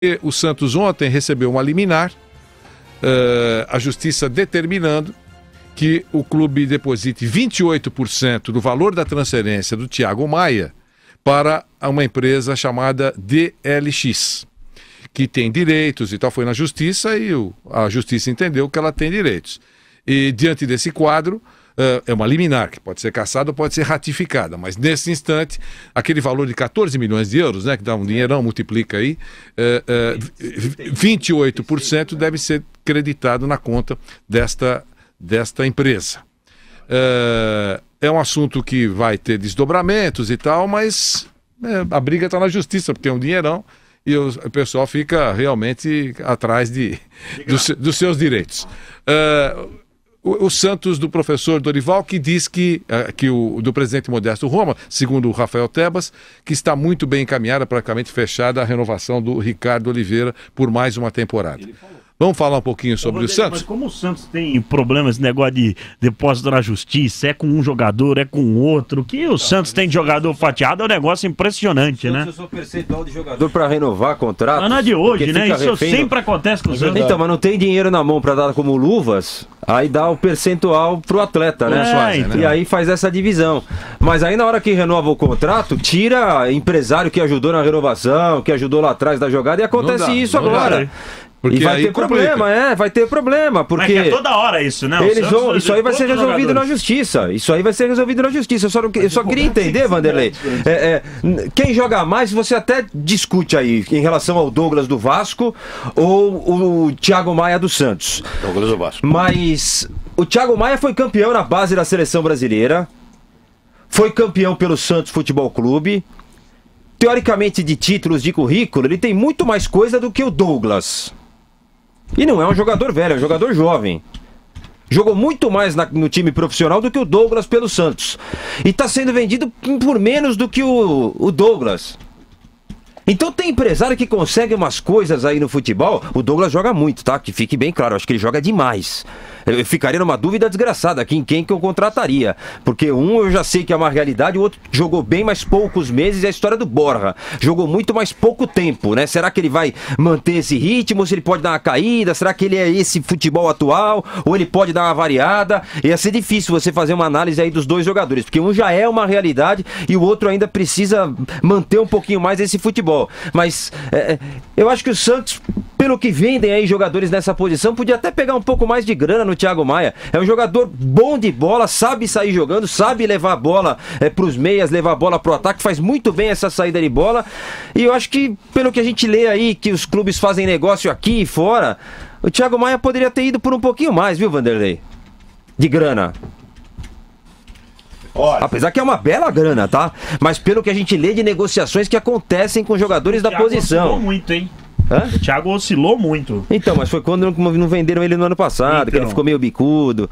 E o Santos ontem recebeu uma liminar, a justiça determinando que o clube deposite 28% do valor da transferência do Thiago Maia para uma empresa chamada DLX, que tem direitos e tal. Foi na justiça e a justiça entendeu que ela tem direitos. E diante desse quadro, é uma liminar, que pode ser cassada ou pode ser ratificada, mas nesse instante, aquele valor de 14 milhões de euros, né, que dá um dinheirão, multiplica aí, 28% deve ser creditado na conta desta empresa. É um assunto que vai ter desdobramentos e tal, mas a briga está na justiça, porque é um dinheirão e o pessoal fica realmente atrás dos seus direitos. O Santos do professor Dorival, que diz que do presidente Modesto Roma, segundo o Rafael Tebas, que está muito bem encaminhada, praticamente fechada a renovação do Ricardo Oliveira por mais uma temporada. Vamos falar um pouquinho sobre o Santos? Mas como o Santos tem problemas, esse negócio de depósito na justiça, é com um jogador, é com outro, que o Santos tem de jogador fatiado, é um negócio impressionante, né? O percentual de jogador para renovar contrato. Não é de hoje, né? Isso sempre acontece com o Santos. Então, mas não tem dinheiro na mão para dar como luvas, aí dá o percentual pro atleta, né? Então. E aí faz essa divisão. Mas aí na hora que renova o contrato, tira empresário que ajudou na renovação, que ajudou lá atrás da jogada, e acontece isso agora. Porque e vai ter problema, vai ter problema, porque... Mas é toda hora isso, né? Isso aí vai ser resolvido na justiça. Isso aí vai ser resolvido na justiça. Eu só queria entender, Vanderlei. Quem joga mais, você até discute aí em relação ao Douglas do Vasco ou o Thiago Maia do Santos. Douglas do Vasco. Mas o Thiago Maia foi campeão na base da seleção brasileira, foi campeão pelo Santos Futebol Clube. Teoricamente, de títulos de currículo, ele tem muito mais coisa do que o Douglas. E não é um jogador velho, é um jogador jovem. Jogou muito mais no time profissional do que o Douglas pelo Santos. E está sendo vendido por menos do que o Douglas. Então tem empresário que consegue umas coisas aí no futebol. O Douglas joga muito, tá? Que fique bem claro, acho que ele joga demais. Eu ficaria numa dúvida desgraçada aqui em quem que eu contrataria. Porque um eu já sei que é uma realidade, o outro jogou bem, mas poucos meses. É a história do Borja. Jogou muito, mas pouco tempo, né? Será que ele vai manter esse ritmo? Se ele pode dar uma caída? Será que ele é esse futebol atual? Ou ele pode dar uma variada? Ia ser difícil você fazer uma análise aí dos dois jogadores, porque um já é uma realidade e o outro ainda precisa manter um pouquinho mais esse futebol. Mas eu acho que o Santos, pelo que vendem aí jogadores nessa posição, podia até pegar um pouco mais de grana no Thiago Maia. É um jogador bom de bola, sabe sair jogando, sabe levar a bola pros meias, levar a bola pro ataque, faz muito bem essa saída de bola. E eu acho que, pelo que a gente lê aí, que os clubes fazem negócio aqui e fora, o Thiago Maia poderia ter ido por um pouquinho mais, viu, Vanderlei? De grana. Olha. Apesar que é uma bela grana, tá? Mas pelo que a gente lê de negociações que acontecem com jogadores da posição. Oscilou muito, hein? Hã? O Thiago oscilou muito. Então, mas foi quando não venderam ele no ano passado, que ele ficou meio bicudo.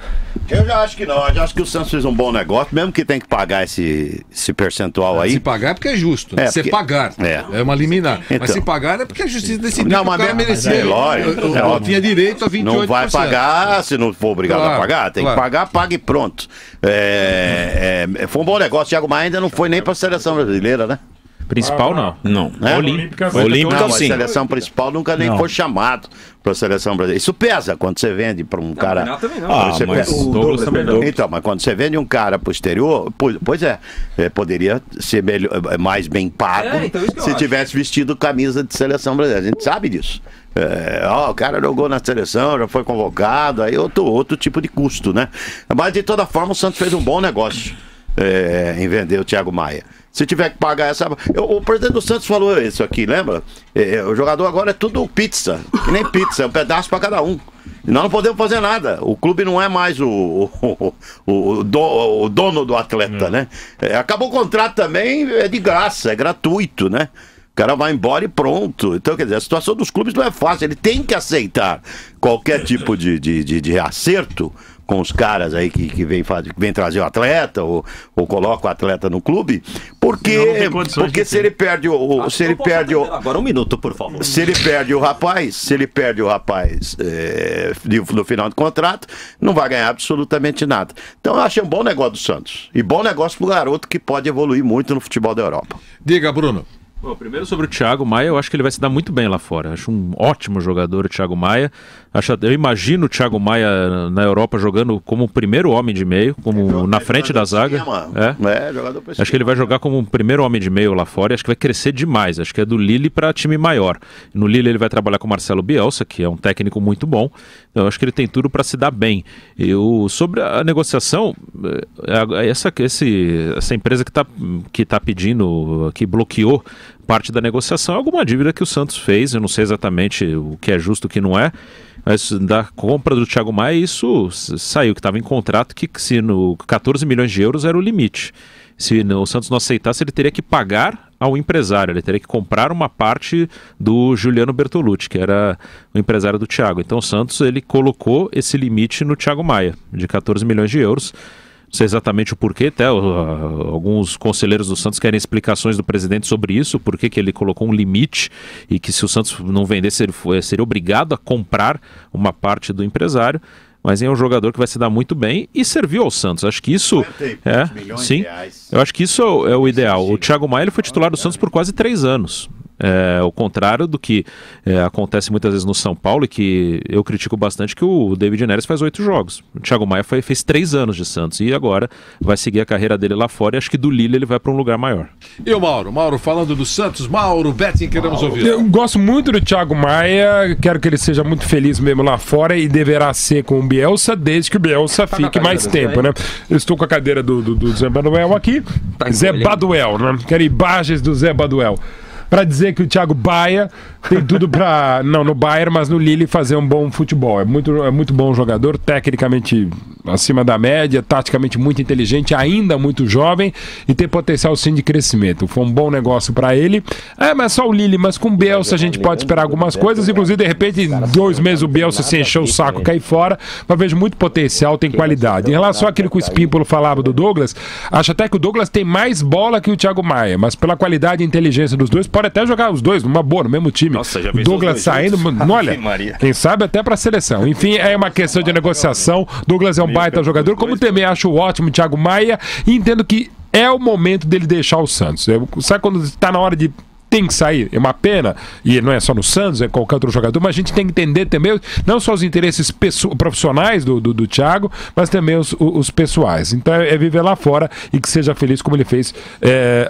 Eu já acho que não, eu já acho que o Santos fez um bom negócio, mesmo que tem que pagar esse percentual aí. Se pagar é porque é justo, né? Se pagar é uma liminar. Então. Mas se pagar é porque a justiça decidiu Não, que o mas cara merecia. lógico. Tinha direito a 28%. Não vai pagar se não for obrigado a pagar. Tem que pagar, paga e pronto. Foi um bom negócio. O Thiago Maia ainda não foi nem para a seleção brasileira, né? Principal não. Olímpica sim. A seleção principal nunca nem foi chamado para a seleção brasileira. Isso pesa quando você vende para um cara. Não, também não. Mas o Douglas também não. Então, mas quando você vende um cara para o exterior, poderia ser mais bem pago se tivesse vestido camisa de seleção brasileira. A gente sabe disso. O cara jogou na seleção, já foi convocado, aí outro tipo de custo, né? Mas de toda forma o Santos fez um bom negócio em vender o Thiago Maia. Se tiver que pagar essa... O presidente do Santos falou isso aqui, lembra? O jogador agora é tudo pizza, que nem pizza, é um pedaço para cada um. E nós não podemos fazer nada. O clube não é mais o dono do atleta, né? Acabou o contrato também, é de graça, é gratuito, né? O cara vai embora e pronto. Então, quer dizer, a situação dos clubes não é fácil. Ele tem que aceitar qualquer tipo de acerto com os caras aí que vem trazer o atleta ou coloca o atleta no clube, porque se ele perde agora um minuto, por favor. Se ele perde o rapaz no final do contrato, não vai ganhar absolutamente nada. Então eu achei um bom negócio do Santos e bom negócio pro garoto que pode evoluir muito no futebol da Europa. Diga, Bruno. Bom, primeiro sobre o Thiago Maia, eu acho que ele vai se dar muito bem lá fora. Acho um ótimo jogador o Thiago Maia. Eu imagino o Thiago Maia na Europa jogando como o primeiro homem de meio, como na frente da zaga. Jogador acho que ele vai jogar como o primeiro homem de meio lá fora e acho que vai crescer demais. Acho que é do Lille para time maior. No Lille ele vai trabalhar com o Marcelo Bielsa, que é um técnico muito bom. Então eu acho que ele tem tudo para se dar bem. Sobre a negociação, essa empresa que tá pedindo, que bloqueou parte da negociação, é alguma dívida que o Santos fez. Eu não sei exatamente o que é justo e o que não é, mas da compra do Thiago Maia isso saiu, que estava em contrato, que se no 14 milhões de euros era o limite. Se o Santos não aceitasse, ele teria que pagar ao empresário, ele teria que comprar uma parte do Juliano Bertolucci, que era o empresário do Thiago. Então o Santos ele colocou esse limite no Thiago Maia, de 14 milhões de euros. Não sei exatamente o porquê, até alguns conselheiros do Santos querem explicações do presidente sobre isso, por que ele colocou um limite e que se o Santos não vendesse, ele seria obrigado a comprar uma parte do empresário. Mas é um jogador que vai se dar muito bem e serviu ao Santos. Acho que isso sim. Eu acho que isso é o ideal. O Thiago Maia ele foi titular do Santos por quase 3 anos. Ao contrário do que acontece muitas vezes no São Paulo, e que eu critico bastante, que o David Neres faz 8 jogos. O Thiago Maia fez 3 anos de Santos e agora vai seguir a carreira dele lá fora, e acho que do Lille ele vai para um lugar maior. E o Mauro falando do Santos. Mauro, Betting, queremos ouvir. Eu gosto muito do Thiago Maia, quero que ele seja muito feliz mesmo lá fora, e deverá ser com o Bielsa, desde que o Bielsa fique mais tempo, né? Eu estou com a cadeira do Zé Baduel aqui. Zé Baduel, né? Quero imagens do Zé Baduel. Para dizer que o Thiago Maia tem tudo para, não no Bayern, mas no Lille, fazer um bom futebol. É muito bom jogador, tecnicamente acima da média, taticamente muito inteligente, ainda muito jovem e tem potencial sim de crescimento. Foi um bom negócio para ele. Mas só o Lille, mas com o Bielsa a gente pode esperar algumas coisas, inclusive de repente em 2 meses o Bielsa se encheu o saco, cair fora, mas vejo muito potencial, tem qualidade. Em relação àquilo que o Espímpolo falava do Douglas, acho até que o Douglas tem mais bola que o Thiago Maia, mas pela qualidade e inteligência dos dois, pode até jogar os dois numa boa, no mesmo time. Nossa, já o Douglas saindo, olha, quem sabe até pra seleção. Enfim, é uma questão de negociação. Douglas é um baita jogador, como também acho ótimo o Thiago Maia, e entendo que é o momento dele deixar o Santos. Sabe quando está na hora de tem que sair, é uma pena, e não é só no Santos, é qualquer outro jogador, mas a gente tem que entender também, não só os interesses profissionais do Thiago, mas também os pessoais. Então é viver lá fora e que seja feliz como ele fez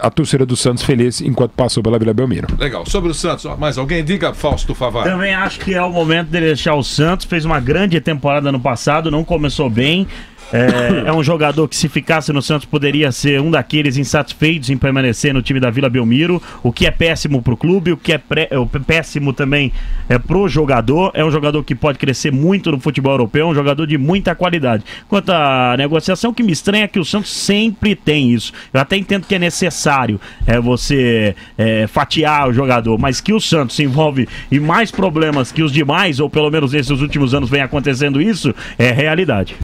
a torcida do Santos feliz enquanto passou pela Vila Belmiro. Legal. Sobre o Santos, mais alguém? Diga, Fausto Favara. Também acho que é o momento dele deixar o Santos, fez uma grande temporada no passado, não começou bem. É um jogador que, se ficasse no Santos, poderia ser um daqueles insatisfeitos em permanecer no time da Vila Belmiro, o que é péssimo pro clube, o que é péssimo também pro jogador. É um jogador que pode crescer muito no futebol europeu, um jogador de muita qualidade. Quanto à negociação, o que me estranha é que o Santos sempre tem isso. Eu até entendo que é necessário você fatiar o jogador, mas que o Santos se envolve em mais problemas que os demais, ou pelo menos nesses últimos anos vem acontecendo isso, é realidade.